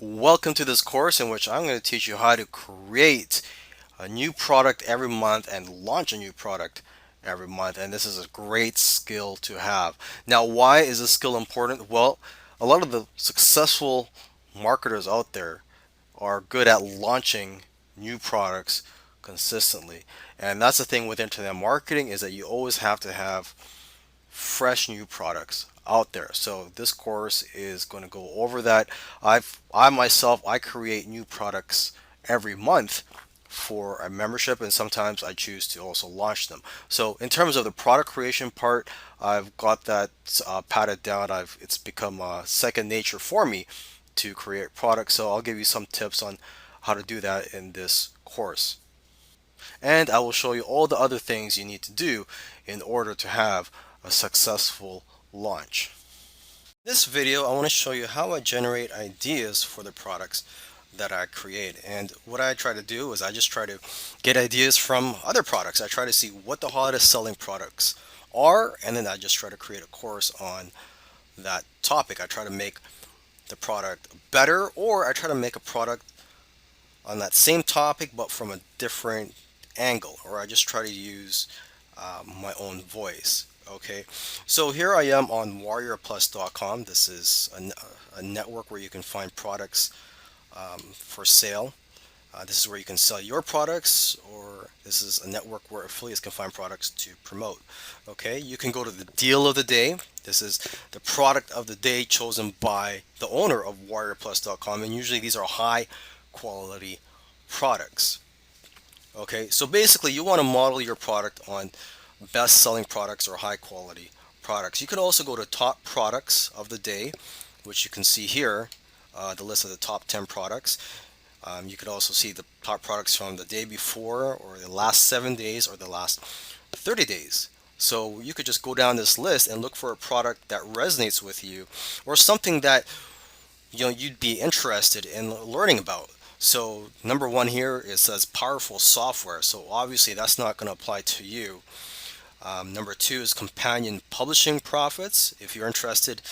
Welcome to this course in which I'm going to teach you how to create a new product every month and launch a new product every month. And this is a great skill to have. Now, why is this skill important? Well, a lot of the successful marketers out there are good at launching new products consistently. And that's the thing with internet marketing is that you always have to have fresh new products out there. So this course is going to go over that. I myself I create new products every month for a membership, and sometimes I choose to also launch them. So in terms of the product creation part, I've got that patted down. I've It's become second nature for me to create products. So I'll give you some tips on how to do that in this course. And I will show you all the other things you need to do in order to have a successful launch. In this video, I want to show you how I generate ideas for the products that I create. And what I try to do is I just try to get ideas from other products. I try to see what the hottest selling products are, and then I just try to create a course on that topic. I try to make the product better, or I try to make a product on that same topic but from a different angle, or I just try to use my own voice. Okay, so here I am on warriorplus.com. This is a network where you can find products for sale. This is where you can sell your products, or this is a network where affiliates can find products to promote. Okay, you can go to the deal of the day. This is the product of the day chosen by the owner of warriorplus.com, and usually these are high quality products. Okay, so basically you want to model your product on best selling products or high quality products. You can also go to top products of the day, which you can see here, the list of the top 10 products. You could also see the top products from the day before, or the last 7 days, or the last 30 days. So you could just go down this list and look for a product that resonates with you, or something that you'd be interested in learning about. So number one here, it says powerful software. So obviously that's not going to apply to you. Number two is companion publishing profits. If you're interested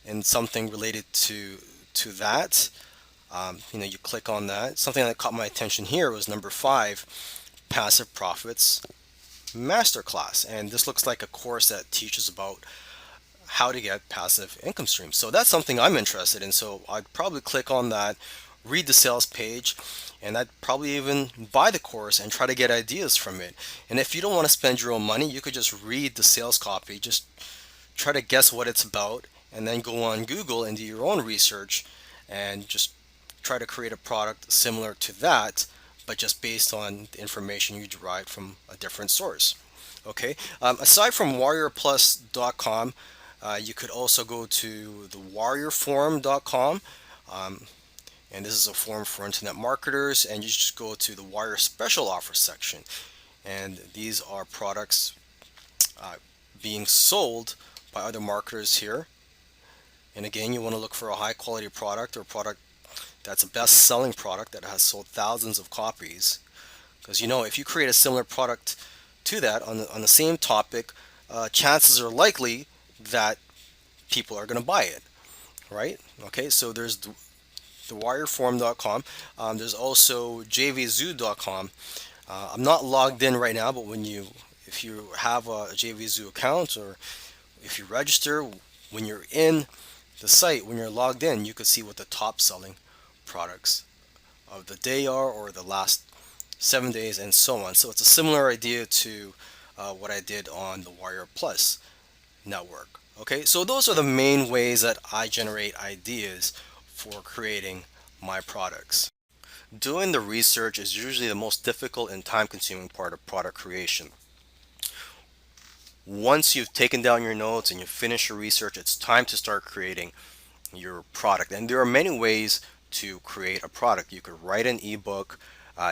in something related to that, you click on that. Something that caught my attention here was number five, passive profits masterclass. And this looks like a course that teaches about how to get passive income streams. So that's something I'm interested in. So I'd probably click on that, read the sales page, and I'd probably even buy the course and try to get ideas from it. And if you don't want to spend your own money, you could just read the sales copy, just try to guess what it's about, and then go on Google and do your own research and just try to create a product similar to that, but just based on the information you derived from a different source. Okay. Aside from warriorplus.com, you could also go to the warriorforum.com. Um, and this is a forum for internet marketers, and you just go to the Warrior Special Offer section. And these are products uh, being sold by other marketers here. And again, you want to look for a high quality product, or a product that's a best selling product that has sold thousands of copies. Because if you create a similar product to that on the same topic, chances are likely that people are going to buy it, right? Okay, so there's the wireform.com. There's also jvzoo.com. I'm not logged in right now, but if you have a JVZoo account, or if you register, when you're in the site, when you're logged in, you could see what the top selling products of the day are, or the last 7 days, and so on. So it's a similar idea to what I did on the Warrior Plus network. Okay, so those are the main ways that I generate ideas for creating my products. Doing the research is usually the most difficult and time consuming part of product creation. Once you've taken down your notes and you've finished your research, it's time to start creating your product. And there are many ways to create a product. You could write an ebook,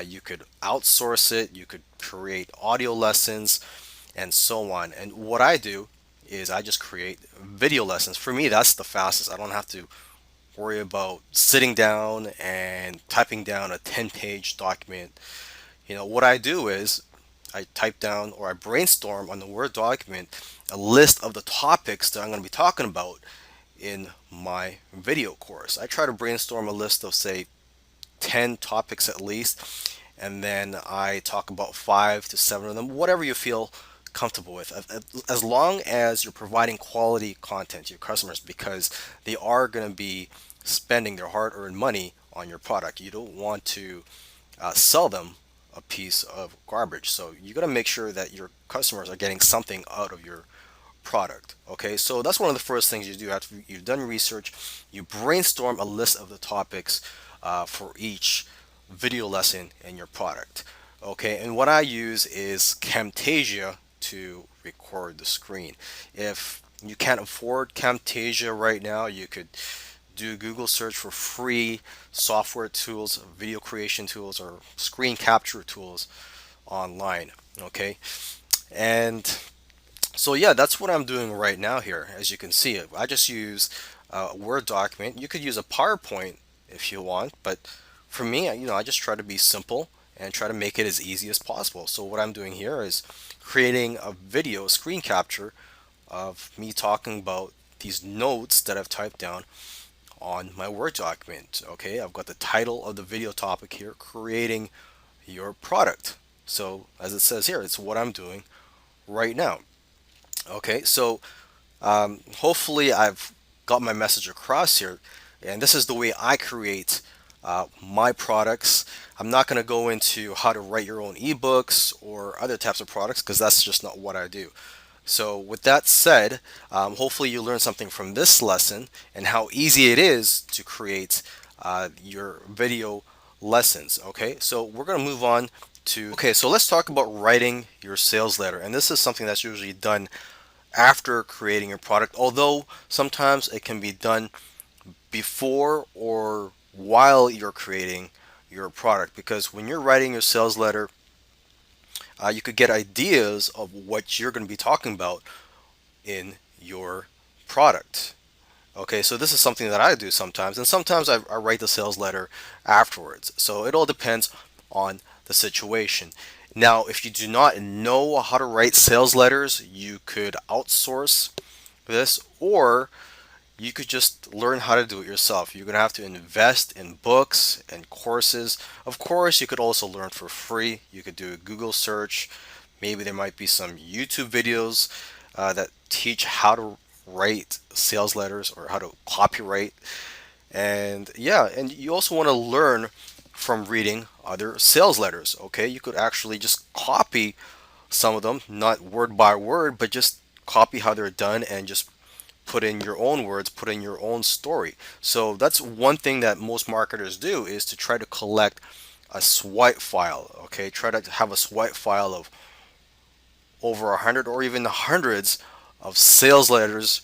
you could outsource it, you could create audio lessons, and so on. And what I do is I just create video lessons. For me, that's the fastest. I don't have to worry about sitting down and typing down a 10-page document. What I do is I type down, or I brainstorm on the Word document, a list of the topics that I'm going to be talking about in my video course. I try to brainstorm a list of, say, 10 topics at least, and then I talk about 5 to 7 of them, whatever you feel comfortable with, as long as you're providing quality content to your customers, because they are going to be spending their hard-earned money on your product. You don't want to sell them a piece of garbage. So you got to make sure that your customers are getting something out of your product. Okay, so that's one of the first things you do after you've done research. You brainstorm a list of the topics for each video lesson in your product. Okay, and what I use is Camtasia to record the screen. If you can't afford Camtasia right now, you could do Google search for free software tools, video creation tools, or screen capture tools online. Okay, and so yeah, that's what I'm doing right now here. As you can see, I just use a Word document. You could use a PowerPoint if you want, but for me, I just try to be simple and try to make it as easy as possible. So what I'm doing here is creating a video screen capture of me talking about these notes that I've typed down on my Word document. Okay, I've got the title of the video topic here, creating your product. So as it says here, it's what I'm doing right now. Okay, so hopefully I've got my message across here, and this is the way I create my products. I'm not going to go into how to write your own ebooks or other types of products, because that's just not what I do. So with that said, hopefully you learned something from this lesson and how easy it is to create your video lessons. Okay, so we're going to move on to, okay, so let's talk about writing your sales letter. And this is something that's usually done after creating your product, although sometimes it can be done before or while you're creating your product, because when you're writing your sales letter, you could get ideas of what you're going to be talking about in your product. Okay, so this is something that I do sometimes, and sometimes I write the sales letter afterwards. So it all depends on the situation. Now, if you do not know how to write sales letters, you could outsource this, or you could just learn how to do it yourself. You're going to have to invest in books and courses. Of course, you could also learn for free. You could do a Google search. Maybe there might be some YouTube videos that teach how to write sales letters or how to copyright. And yeah, and you also want to learn from reading other sales letters. Okay, you could actually just copy some of them, not word by word, but just copy how they're done and just put in your own words, put in your own story. So that's one thing that most marketers do, is to try to collect a swipe file. Okay, try to have a swipe file of over 100 or even hundreds of sales letters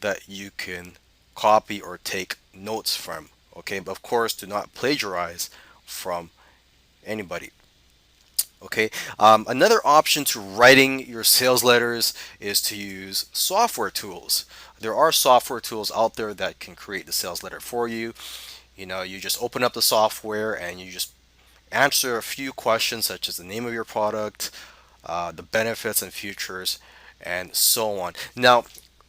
that you can copy or take notes from. Okay, but of course, do not plagiarize from anybody. Okay, another option to writing your sales letters is to use software tools. There are software tools out there that can create the sales letter for you. You just open up the software and you just answer a few questions, such as the name of your product, the benefits and features, and so on. Now,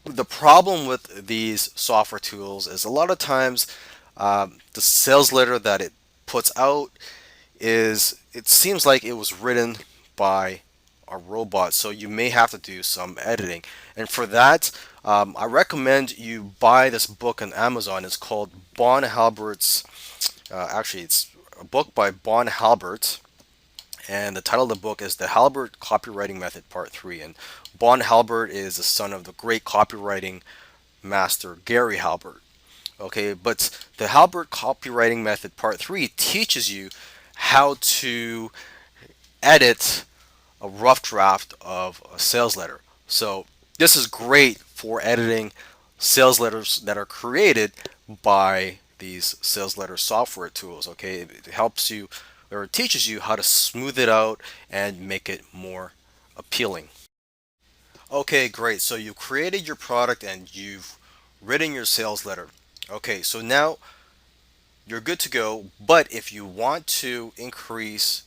the problem with these software tools is a lot of times the sales letter that it puts out is, it seems like it was written by a robot, so you may have to do some editing. And for that, I recommend you buy this book on Amazon. It's called Bon Halbert's, actually it's a book by Bon Halbert, and the title of the book is The Halbert Copywriting Method Part 3. And Bon Halbert is the son of the great copywriting master Gary Halbert. Okay, but the Halbert Copywriting Method Part 3 teaches you how to edit a rough draft of a sales letter. So this is great for editing sales letters that are created by these sales letter software tools. Okay, it helps you, or it teaches you how to smooth it out and make it more appealing. Okay, great. So you created your product and you've written your sales letter. Okay, so now you're good to go. But if you want to increase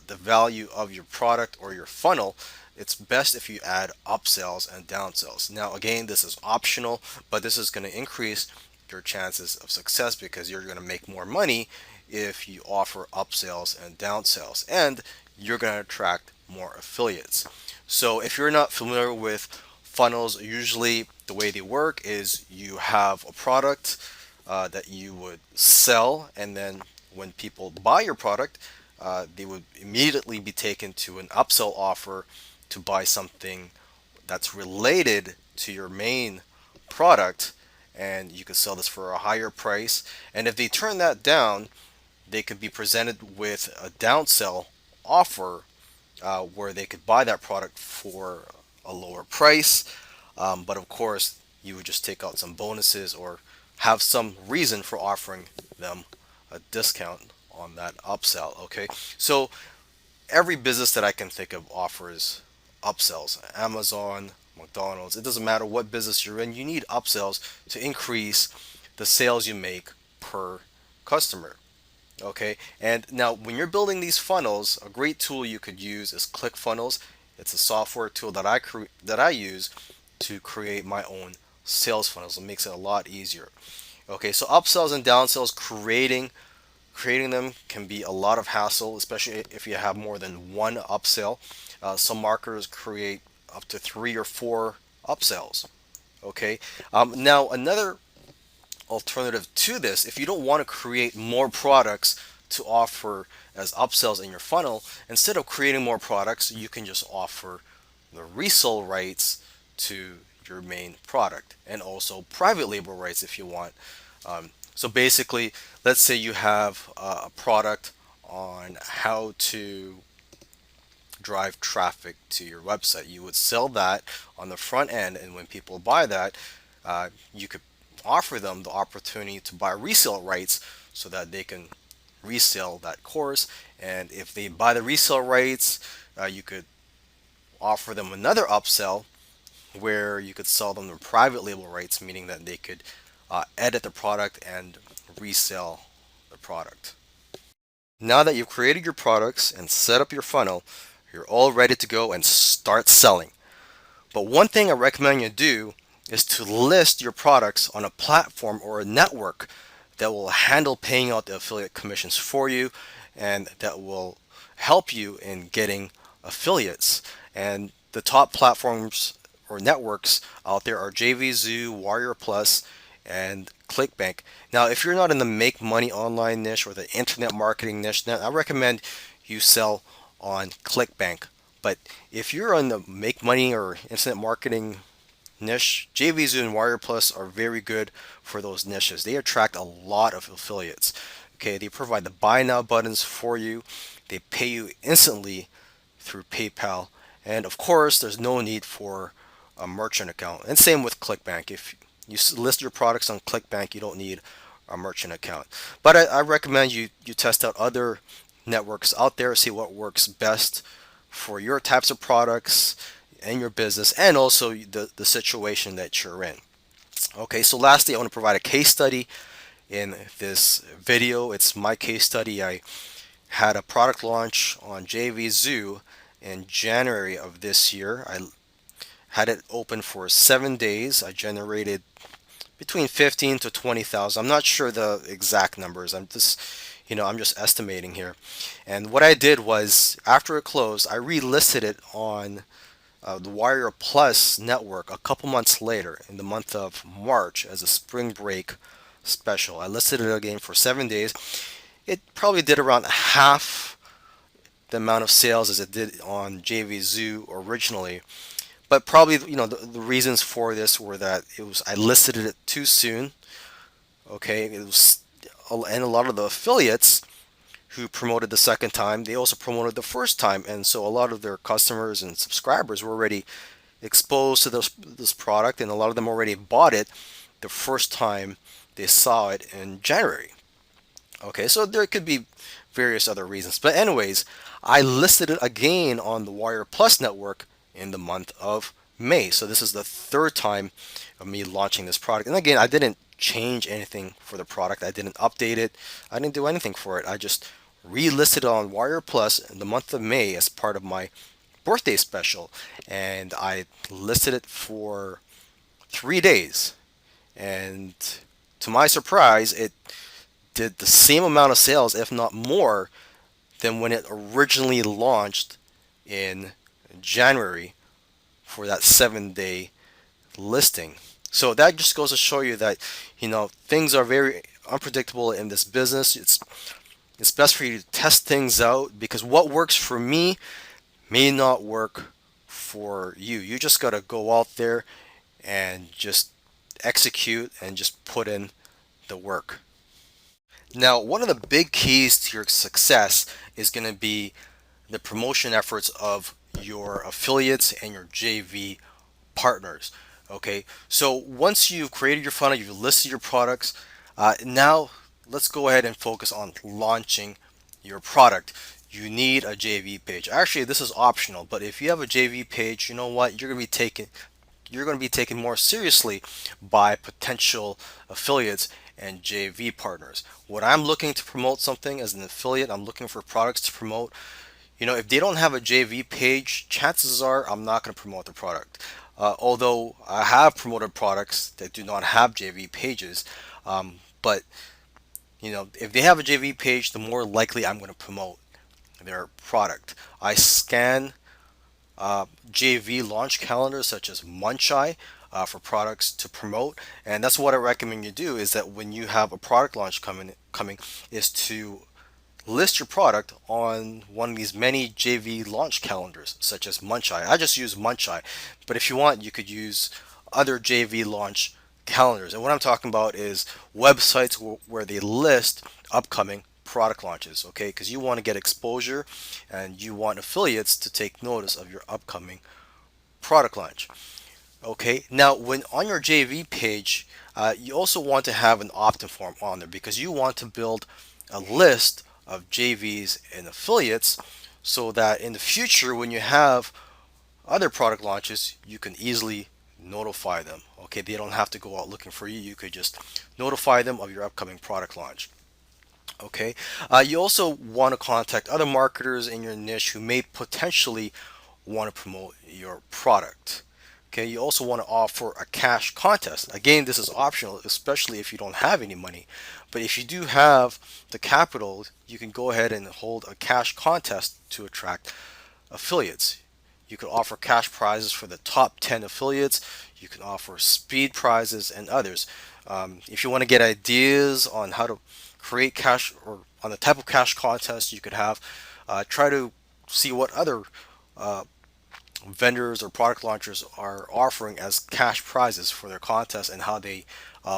the value of your product or your funnel, it's best if you add upsells and downsells. Now, again, this is optional, but this is going to increase your chances of success because you're going to make more money if you offer upsells and downsells, and you're going to attract more affiliates. So, if you're not familiar with funnels, usually the way they work is you have a product that you would sell, and then when people buy your product, they would immediately be taken to an upsell offer to buy something that's related to your main product, and you could sell this for a higher price. And if they turn that down, they could be presented with a downsell offer where they could buy that product for a lower price. But of course, you would just take out some bonuses or have some reason for offering them a discount on that upsell. Okay, so every business that I can think of offers upsells. Amazon, McDonald's, it doesn't matter what business you're in, you need upsells to increase the sales you make per customer. Okay, and now when you're building these funnels, a great tool you could use is ClickFunnels. It's a software tool that I use to create my own sales funnels. It makes it a lot easier. Okay, so upsells and downsells, creating them can be a lot of hassle, especially if you have more than one upsell. Some marketers create up to 3 or 4 upsells. Okay, now another alternative to this, if you don't want to create more products to offer as upsells in your funnel, instead of creating more products, you can just offer the resale rights to your main product, and also private label rights if you want. So basically, let's say you have a product on how to drive traffic to your website. You would sell that on the front end, and when people buy that, you could offer them the opportunity to buy resale rights so that they can resell that course. And if they buy the resale rights, you could offer them another upsell where you could sell them the private label rights, meaning that they could edit the product and resell the product. Now that you've created your products and set up your funnel, you're all ready to go and start selling. But one thing I recommend you do is to list your products on a platform or a network that will handle paying out the affiliate commissions for you, and that will help you in getting affiliates. And the top platforms or networks out there are JVZoo, Warrior Plus, and ClickBank. Now, if you're not in the make money online niche or the internet marketing niche, then I recommend you sell on ClickBank. But if you're on the make money or internet marketing niche, JVZoo and Warrior Plus are very good for those niches. They attract a lot of affiliates. Okay, they provide the buy now buttons for you. They pay you instantly through PayPal, and of course, there's no need for a merchant account. And same with ClickBank. If you list your products on ClickBank, you don't need a merchant account. But I recommend you test out other networks out there, see what works best for your types of products and your business, and also the situation that you're in. Okay, so lastly, I want to provide a case study in this video. It's my case study. I had a product launch on JVZoo in January of this year. I had it open for 7 days. I generated between 15 to 20,000. I'm not sure the exact numbers. I'm just estimating here. And what I did was, after it closed, I relisted it on the Warrior Plus network a couple months later, in the month of March, as a spring break special. I listed it again for 7 days. It probably did around half the amount of sales as it did on JVZoo originally. But probably, the reasons for this were that I listed it too soon. Okay, it was, and a lot of the affiliates who promoted the second time, they also promoted the first time, and so a lot of their customers and subscribers were already exposed to this product, and a lot of them already bought it the first time they saw it in January. Okay, so there could be various other reasons, but anyways, I listed it again on the Warrior Plus network in the month of May. So this is the third time of me launching this product, and again, I didn't change anything for the product. I didn't update it. I didn't do anything for it. I just relisted it on Warrior Plus in the month of May as part of my birthday special, and I listed it for 3 days. And to my surprise, it did the same amount of sales, if not more, than when it originally launched in January for that 7 day listing. So that just goes to show you that, things are very unpredictable in this business. It's best for you to test things out, because what works for me may not work for you. You just got to go out there and just execute and just put in the work. Now, one of the big keys to your success is going to be the promotion efforts of your affiliates and your JV partners. Okay, so once you've created your funnel, you've listed your products, now let's go ahead and focus on launching your product. You need a JV page. Actually, this is optional, but if you have a JV page, you know what? You're going to be taken more seriously by potential affiliates and JV partners. When I'm looking to promote something as an affiliate, I'm looking for products to promote. If they don't have a JV page, chances are I'm not going to promote the product. Although I have promoted products that do not have JV pages, but if they have a JV page, the more likely I'm going to promote their product. I scan JV launch calendars such as Muncheye for products to promote, and that's what I recommend you do. Is that when you have a product launch coming, is to list your product on one of these many JV launch calendars, such as Muncheye. I just use Muncheye, but if you want, you could use other JV launch calendars. And what I'm talking about is websites where they list upcoming product launches, okay? Because you want to get exposure and you want affiliates to take notice of your upcoming product launch. Okay, now when on your JV page, you also want to have an opt-in form on there, because you want to build a list of JVs and affiliates so that in the future, when you have other product launches, you can easily notify them. Okay, they don't have to go out looking for you. You could just notify them of your upcoming product launch. Okay, you also want to contact other marketers in your niche who may potentially want to promote your product. Okay, you also want to offer a cash contest. Again, this is optional, especially if you don't have any money. But if you do have the capital, you can go ahead and hold a cash contest to attract affiliates. You can offer cash prizes for the top 10 affiliates. You can offer speed prizes and others. If you want to get ideas on how to create cash, or on the type of cash contest you could have, try to see what other vendors or product launchers are offering as cash prizes for their contests, and how they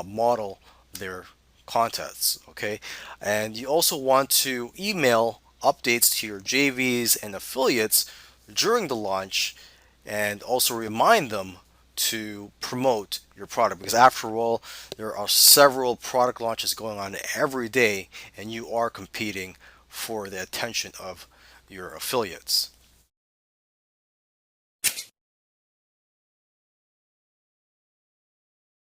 model their contests. Okay, and you also want to email updates to your JVs and affiliates during the launch, and also remind them to promote your product, because after all, there are several product launches going on every day, and you are competing for the attention of your affiliates.